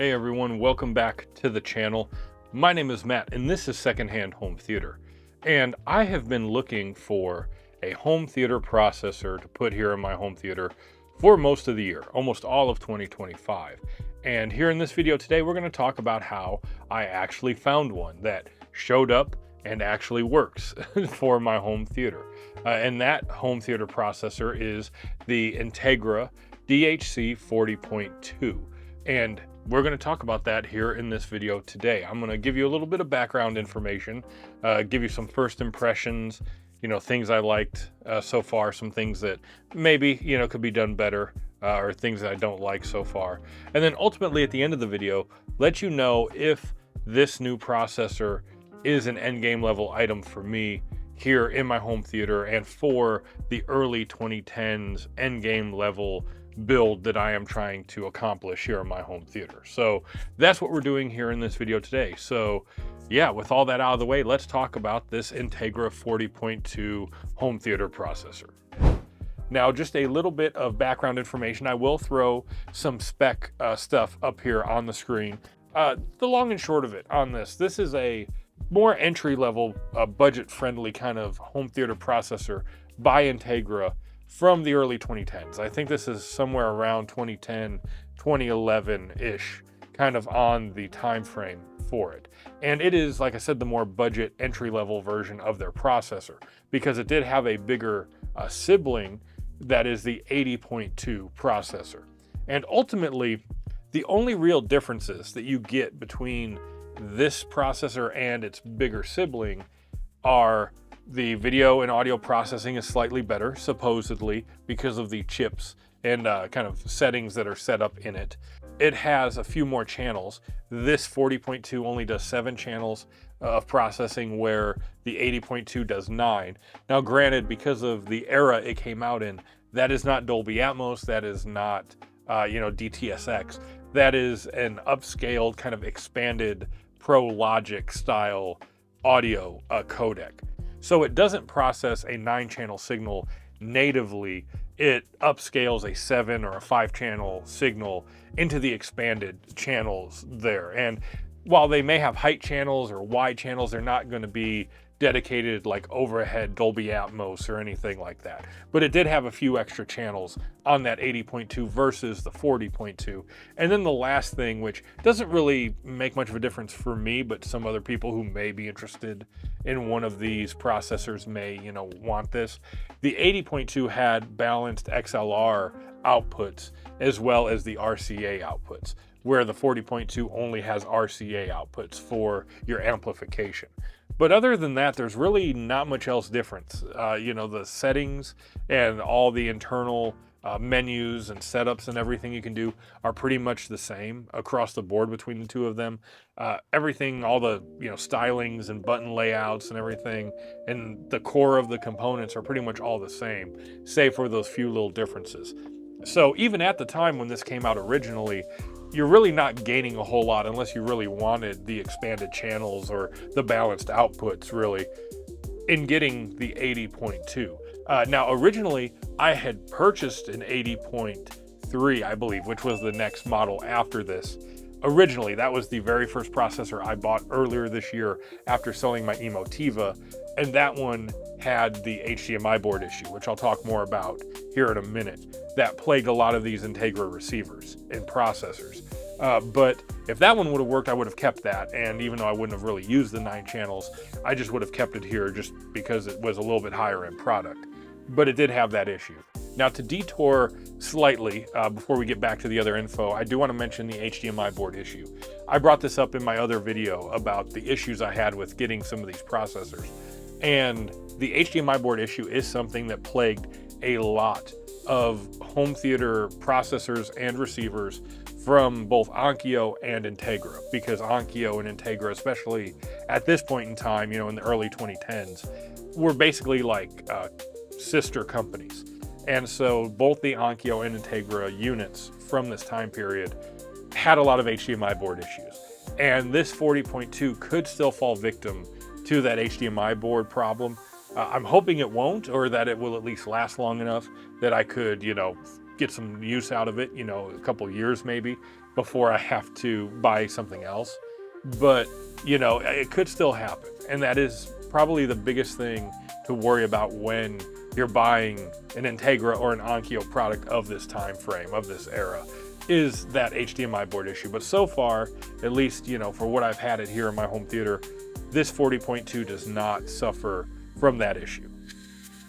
Hey everyone, welcome back to the channel. My name is Matt and this is Secondhand Home Theater. And I have been looking for a home theater processor to put here in my home theater for most of the year, almost all of 2025. And here in this video today, we're going to talk about how I actually found one that showed up and actually works for my home theater. And that home theater processor is the Integra DHC 40.2. And we're going to talk about that here in this video today. I'm going to give you a little bit of background information, give you some first impressions, things I liked so far, some things that maybe, could be done better, or things that I don't like so far. And then ultimately at the end of the video, let you know if this new processor is an endgame level item for me here in my home theater and for the early 2010s endgame level build that I am trying to accomplish here in my home theater. So that's what we're doing here in this video today. So yeah, with all that out of the way, let's talk about this Integra 40.2 home theater processor. Now, just a little bit of background information. I will throw some spec stuff up here on the screen. The long and short of it on this is a more entry-level, budget-friendly kind of home theater processor by Integra from the early 2010s. I think this is somewhere around 2010, 2011-ish, kind of on the time frame for it. And it is, like I said, the more budget entry-level version of their processor because it did have a bigger sibling that is the 80.2 processor. And ultimately, the only real differences that you get between this processor and its bigger sibling are the video and audio processing is slightly better, supposedly, because of the chips and kind of settings that are set up in it. It has a few more channels. This 40.2 only does 7 channels of processing, where the 80.2 does 9. Now, granted, because of the era it came out in, that is not Dolby Atmos, that is not, DTSX. That is an upscaled, kind of expanded Pro Logic style audio codec. So it doesn't process a 9-channel signal natively. It upscales a 7 or a 5-channel signal into the expanded channels there. And while they may have height channels or wide channels, they're not going to be dedicated like overhead Dolby Atmos or anything like that. But it did have a few extra channels on that 80.2 versus the 40.2. And then the last thing, which doesn't really make much of a difference for me, but some other people who may be interested in one of these processors may, want this. The 80.2 had balanced XLR outputs as well as the RCA outputs, where the 40.2 only has RCA outputs for your amplification. But other than that, there's really not much else difference. The settings and all the internal menus and setups and everything you can do are pretty much the same across the board between the two of them. Everything, all the stylings and button layouts and everything, and the core of the components are pretty much all the same, save for those few little differences. So even at the time when this came out originally, you're really not gaining a whole lot unless you really wanted the expanded channels or the balanced outputs, really, in getting the 80.2. Now, originally, I had purchased an 80.3, I believe, which was the next model after this. Originally, that was the very first processor I bought earlier this year after selling my Emotiva, and that one had the HDMI board issue, which I'll talk more about here in a minute. That plagued a lot of these Integra receivers and processors. But if that one would have worked, I would have kept that. And even though I wouldn't have really used the 9 channels, I just would have kept it here just because it was a little bit higher end product. But it did have that issue. Now, to detour slightly before we get back to the other info, I do want to mention the HDMI board issue. I brought this up in my other video about the issues I had with getting some of these processors. And the HDMI board issue is something that plagued a lot of home theater processors and receivers from both Onkyo and Integra, because Onkyo and Integra, especially at this point in time, in the early 2010s, were basically like sister companies. And so both the Onkyo and Integra units from this time period had a lot of HDMI board issues. And this 40.2 could still fall victim to that HDMI board problem. I'm hoping it won't, or that it will at least last long enough that I could, get some use out of it, you know, a couple years maybe before I have to buy something else. But, you know, it could still happen. And that is probably the biggest thing to worry about when you're buying an Integra or an Onkyo product of this time frame, of this era, is that HDMI board issue. But so far, at least, you know, for what I've had it here in my home theater, this 40.2 does not suffer from that issue.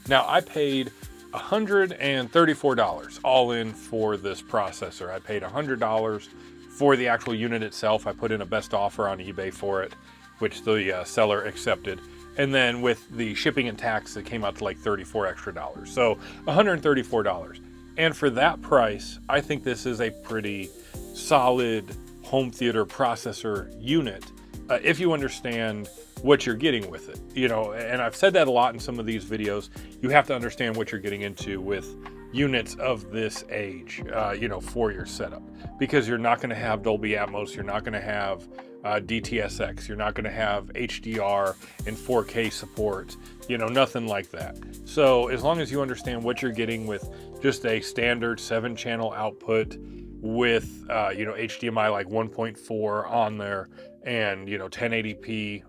Now, I paid $134 all in for this processor. I paid $100 for the actual unit itself. I put in a best offer on eBay for it, which the seller accepted. And then with the shipping and tax, it came out to like $34 extra. So $134. And for that price, I think this is a pretty solid home theater processor unit if you understand what you're getting with it. You know, and I've said that a lot in some of these videos. You have to understand what you're getting into with units of this age, you know, for your setup, because you're not going to have Dolby Atmos, you're not going to have DTSX, you're not going to have HDR and 4K support, you know, nothing like that. So as long as you understand what you're getting with just a standard 7-channel output with, you know, HDMI like 1.4 on there, and, you know, 1080p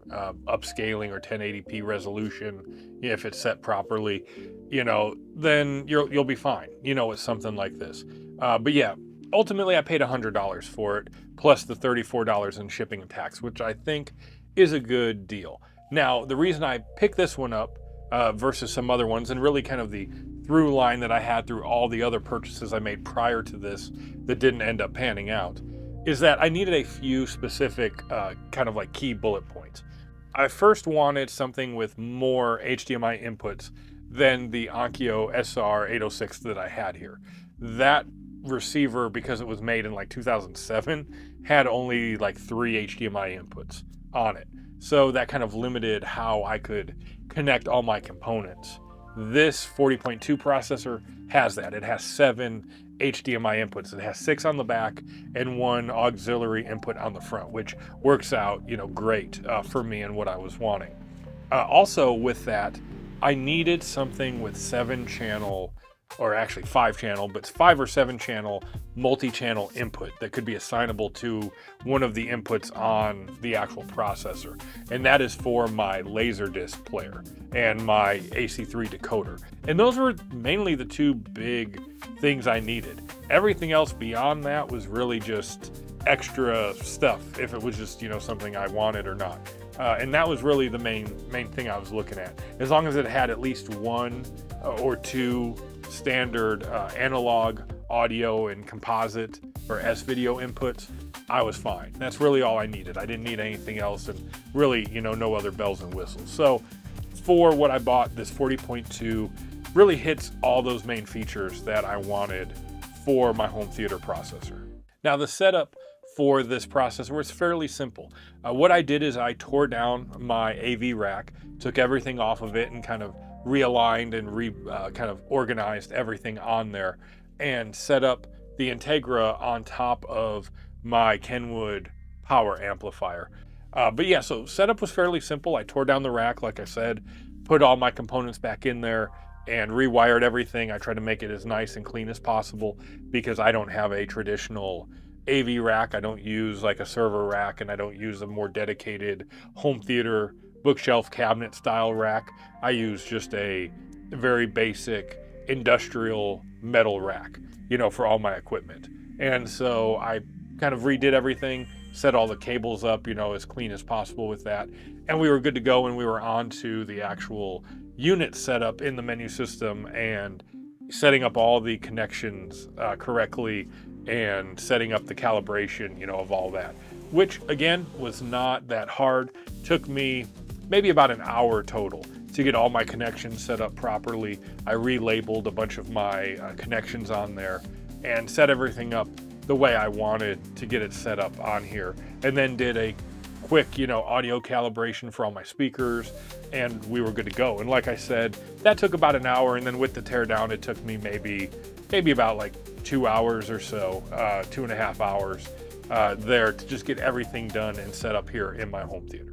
upscaling or 1080p resolution, if it's set properly, you know, then you'll be fine, you know, with something like this. But yeah, ultimately I paid $100 for it, plus the $34 in shipping and tax, which I think is a good deal. Now, the reason I picked this one up versus some other ones, and really kind of the through line that I had through all the other purchases I made prior to this that didn't end up panning out, is that I needed a few specific kind of like key bullet points. I first wanted something with more HDMI inputs than the Onkyo SR806 that I had here. That receiver, because it was made in like 2007, had only like 3 HDMI inputs on it. So that kind of limited how I could connect all my components. This 40.2 processor has that. It has 7 HDMI inputs. It has 6 on the back and 1 auxiliary input on the front, which works out, you know, great for me and what I was wanting. Also with that, I needed something with 7-channel, or actually 5-channel, but 5 or 7-channel multi-channel input that could be assignable to one of the inputs on the actual processor. And that is for my Laserdisc player and my AC3 decoder. And those were mainly the 2 big things I needed. Everything else beyond that was really just extra stuff, if it was just, you know, something I wanted or not. And that was really the main thing I was looking at. As long as it had at least 1 or 2 standard analog audio and composite or S-video inputs, I was fine. That's really all I needed. I didn't need anything else, and really, you know, no other bells and whistles. So for what I bought, this 40.2 really hits all those main features that I wanted for my home theater processor. Now, the setup for this processor was fairly simple. What I did is I tore down my AV rack, took everything off of it, and kind of realigned and kind of organized everything on there, and set up the Integra on top of my Kenwood power amplifier. But yeah, so setup was fairly simple. I tore down the rack, like I said, put all my components back in there, and rewired everything. I tried to make it as nice and clean as possible because I don't have a traditional AV rack. I don't use like a server rack, and I don't use a more dedicated home theater bookshelf cabinet style rack. I use just a very basic industrial metal rack, you know, for all my equipment. And so I kind of redid everything, set all the cables up, you know, as clean as possible with that. And we were good to go when we were on to the actual unit setup in the menu system and setting up all the connections correctly and setting up the calibration, you know, of all that, which again was not that hard. Took me maybe about an hour total to get all my connections set up properly. I relabeled a bunch of my connections on there and set everything up the way I wanted to get it set up on here, and then did a quick, you know, audio calibration for all my speakers, and we were good to go. And like I said, that took about an hour, and then with the teardown, it took me maybe about like 2 hours or so, 2.5 hours there to just get everything done and set up here in my home theater.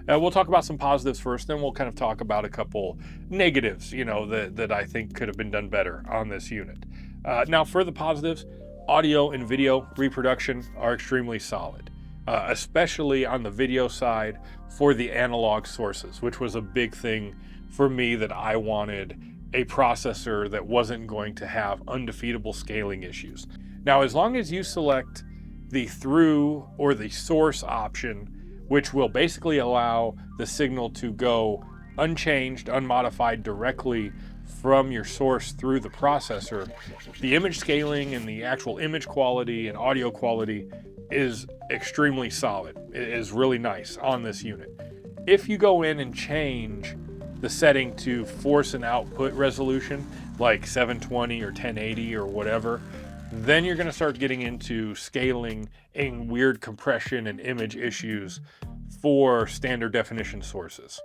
We'll talk about some positives first, then we'll kind of talk about a couple negatives, you know, that I think could have been done better on this unit. Now for the positives, audio and video reproduction are extremely solid, especially on the video side for the analog sources, which was a big thing for me, that I wanted a processor that wasn't going to have undefeatable scaling issues. Now, as long as you select the through or the source option, which will basically allow the signal to go unchanged, unmodified directly from your source through the processor, the image scaling and the actual image quality and audio quality is extremely solid. It is really nice on this unit. If you go in and change the setting to force an output resolution like 720 or 1080 or whatever, then you're going to start getting into scaling and weird compression and image issues for standard definition sources.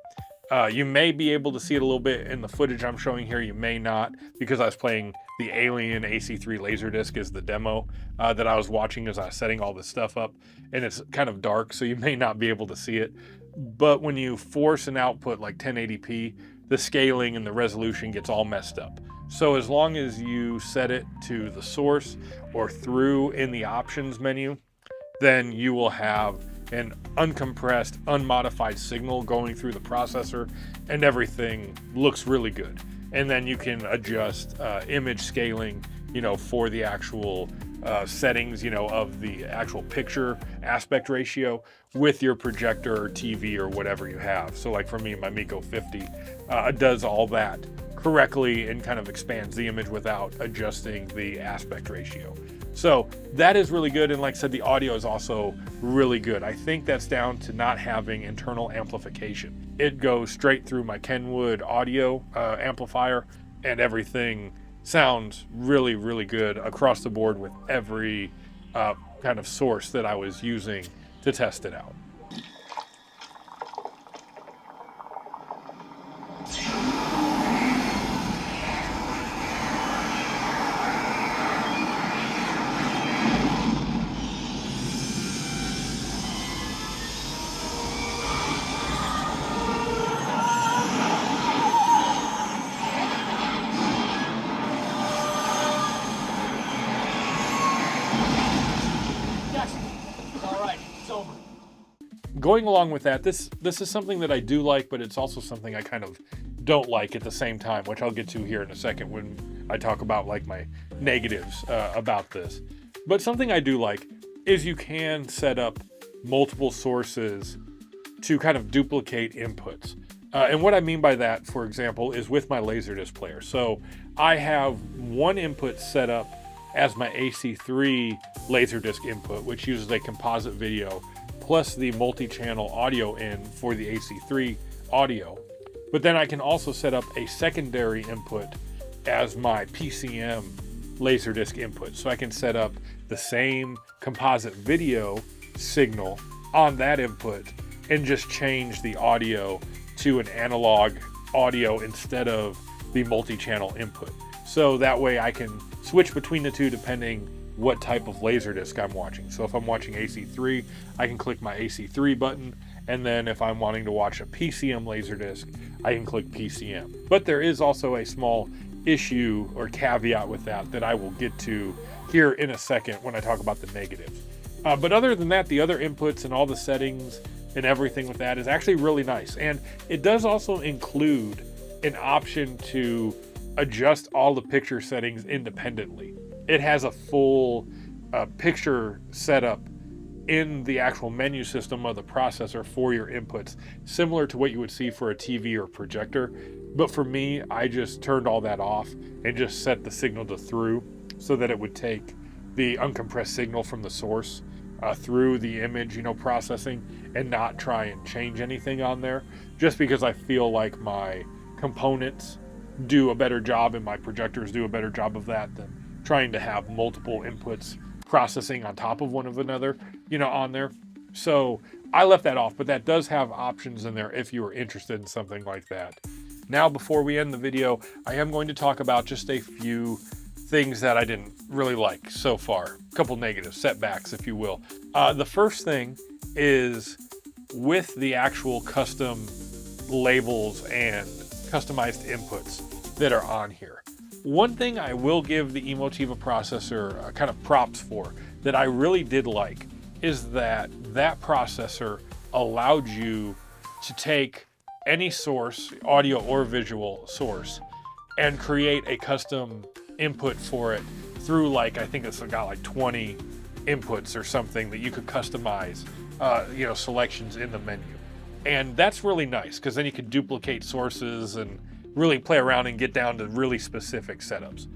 You may be able to see it a little bit in the footage I'm showing here. You may not, because I was playing the Alien AC3 Laserdisc as the demo that I was watching as I was setting all this stuff up, and it's kind of dark, so you may not be able to see it. But when you force an output like 1080p, the scaling and the resolution gets all messed up. So as long as you set it to the source or through in the options menu, then you will have an uncompressed, unmodified signal going through the processor, and everything looks really good. And then you can adjust image scaling, for the actual settings, of the actual picture aspect ratio with your projector or TV or whatever you have. So like for me, my Miko 50 does all that correctly and kind of expands the image without adjusting the aspect ratio. So that is really good. And like I said, the audio is also really good. I think that's down to not having internal amplification. It goes straight through my Kenwood audio amplifier, and everything sounds really, really good across the board with every kind of source that I was using to test it out. Going along with that, this is something that I do like, but it's also something I kind of don't like at the same time, which I'll get to here in a second when I talk about like my negatives about this. But something I do like is you can set up multiple sources to kind of duplicate inputs. And what I mean by that, for example, is with my Laserdisc player. So I have one input set up as my AC3 Laserdisc input, which uses a composite video plus the multi-channel audio in for the AC3 audio. But then I can also set up a secondary input as my PCM Laserdisc input. So I can set up the same composite video signal on that input and just change the audio to an analog audio instead of the multi-channel input. So that way I can switch between the two depending what type of Laserdisc I'm watching. So if I'm watching AC3, I can click my AC3 button, and then if I'm wanting to watch a PCM Laserdisc, I can click PCM. But there is also a small issue or caveat with that I will get to here in a second when I talk about the negatives. But other than that, the other inputs and all the settings and everything with that is actually really nice. And it does also include an option to adjust all the picture settings independently. It has a full picture setup in the actual menu system of the processor for your inputs, similar to what you would see for a TV or projector. But for me, I just turned all that off and just set the signal to through so that it would take the uncompressed signal from the source through the image, processing, and not try and change anything on there, just because I feel like my components do a better job and my projectors do a better job of that than trying to have multiple inputs processing on top of one of another, on there. So I left that off, but that does have options in there if you are interested in something like that. Now, before we end the video, I am going to talk about just a few things that I didn't really like so far. A couple negative setbacks, if you will. The first thing is with the actual custom labels and customized inputs that are on here. One thing I will give the Emotiva processor kind of props for that I really did like is that processor allowed you to take any source, audio or visual source, and create a custom input for it through, like, I think it's got like 20 inputs or something that you could customize, selections in the menu. And that's really nice because then you can duplicate sources and really play around and get down to really specific setups.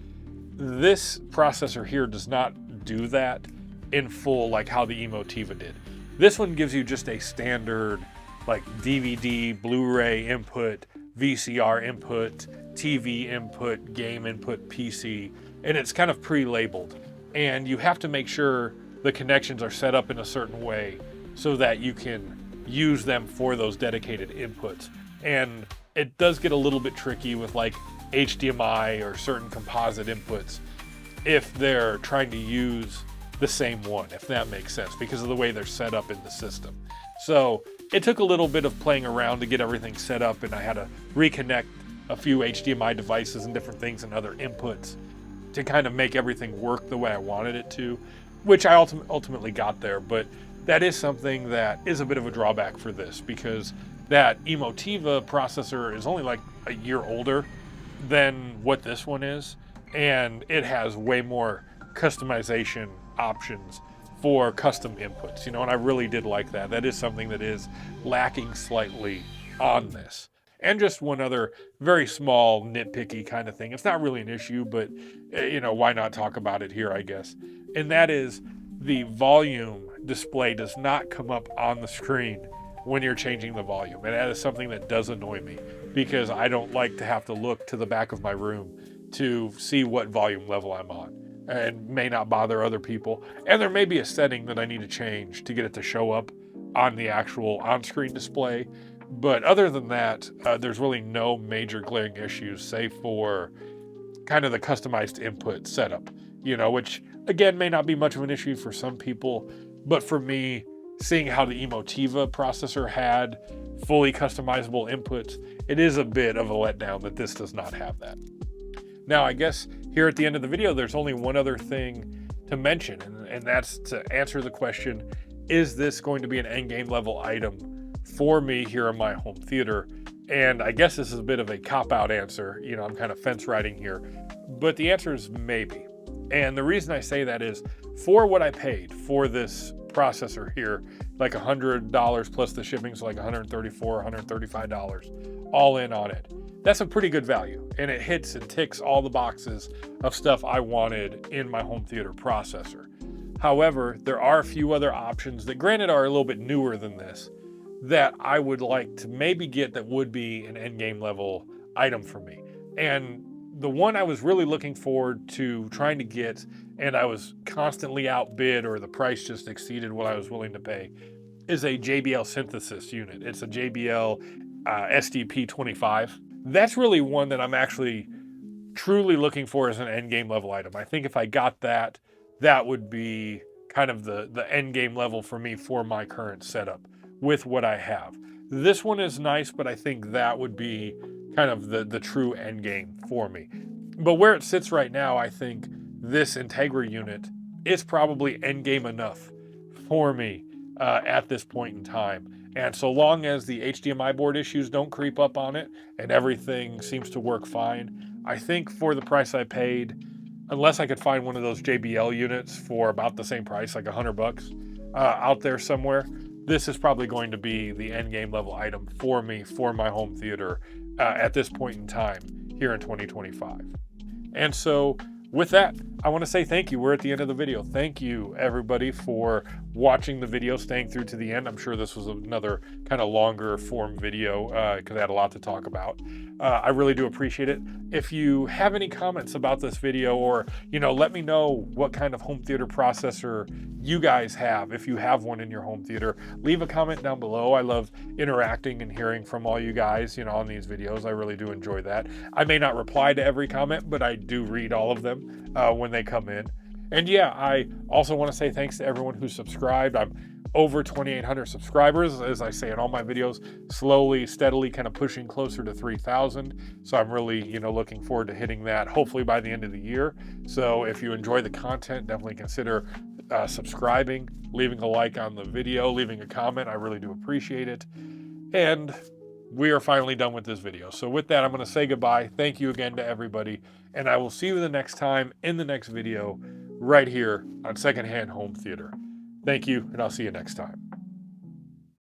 This processor here does not do that in full like how the Emotiva did. This one gives you just a standard like DVD, Blu-ray input, VCR input, TV input, game input, PC, and it's kind of pre-labeled. And you have to make sure the connections are set up in a certain way so that you can use them for those dedicated inputs. And it does get a little bit tricky with like HDMI or certain composite inputs if they're trying to use the same one, if that makes sense, because of the way they're set up in the system. So it took a little bit of playing around to get everything set up, and I had to reconnect a few HDMI devices and different things and other inputs to kind of make everything work the way I wanted it to, which I ultimately got there. But that is something that is a bit of a drawback for this, because that Emotiva processor is only like a year older than what this one is, and it has way more customization options for custom inputs, and I really did like that. That is something that is lacking slightly on this. And just one other very small nitpicky kind of thing. It's not really an issue, but why not talk about it here, I guess. And that is the volume display does not come up on the screen when you're changing the volume. And that is something that does annoy me, because I don't like to have to look to the back of my room to see what volume level I'm on, and may not bother other people. And there may be a setting that I need to change to get it to show up on the actual on-screen display. But other than that, there's really no major glaring issues, save for kind of the customized input setup, which again may not be much of an issue for some people. But for me, seeing how the Emotiva processor had fully customizable inputs, it is a bit of a letdown that this does not have that. Now, I guess here at the end of the video, there's only one other thing to mention, and that's to answer the question, is this going to be an endgame level item for me here in my home theater? And I guess this is a bit of a cop-out answer. I'm kind of fence riding here, but the answer is maybe. And the reason I say that is, for what I paid for this processor here, like $100 plus the shipping, so like $134, $135 all in on it. That's a pretty good value, and it hits and ticks all the boxes of stuff I wanted in my home theater processor. However, there are a few other options that, granted, are a little bit newer than this, that I would like to maybe get that would be an endgame level item for me. And the one I was really looking forward to trying to get, and I was constantly outbid, or the price just exceeded what I was willing to pay, is a JBL synthesis unit. It's a JBL SDP25. That's really one that I'm actually truly looking for as an endgame level item. I think if I got that, that would be kind of the end game level for me for my current setup with what I have. This one is nice, but I think that would be kind of the true end game for me. But where it sits right now, I think this Integra unit is probably end game enough for me at this point in time. And so long as the HDMI board issues don't creep up on it and everything seems to work fine, I think for the price I paid, unless I could find one of those JBL units for about the same price, like $100 out there somewhere, this is probably going to be the end game level item for me for my home theater at this point in time here in 2025. And so with that, I want to say thank you. We're at the end of the video. Thank you, everybody, for watching the video, staying through to the end. I'm sure this was another kind of longer form video because I had a lot to talk about. I really do appreciate it. If you have any comments about this video, or, let me know what kind of home theater processor you guys have, if you have one in your home theater, leave a comment down below. I love interacting and hearing from all you guys, on these videos. I really do enjoy that. I may not reply to every comment, but I do read all of them when they come in. And yeah, I also want to say thanks to everyone who subscribed. I'm over 2,800 subscribers, as I say in all my videos, slowly, steadily kind of pushing closer to 3,000. So I'm really, looking forward to hitting that hopefully by the end of the year. So if you enjoy the content, definitely consider subscribing, leaving a like on the video, leaving a comment. I really do appreciate it. And we are finally done with this video. So with that, I'm going to say goodbye. Thank you again to everybody. And I will see you the next time in the next video right here on Secondhand Home Theater. Thank you, and I'll see you next time.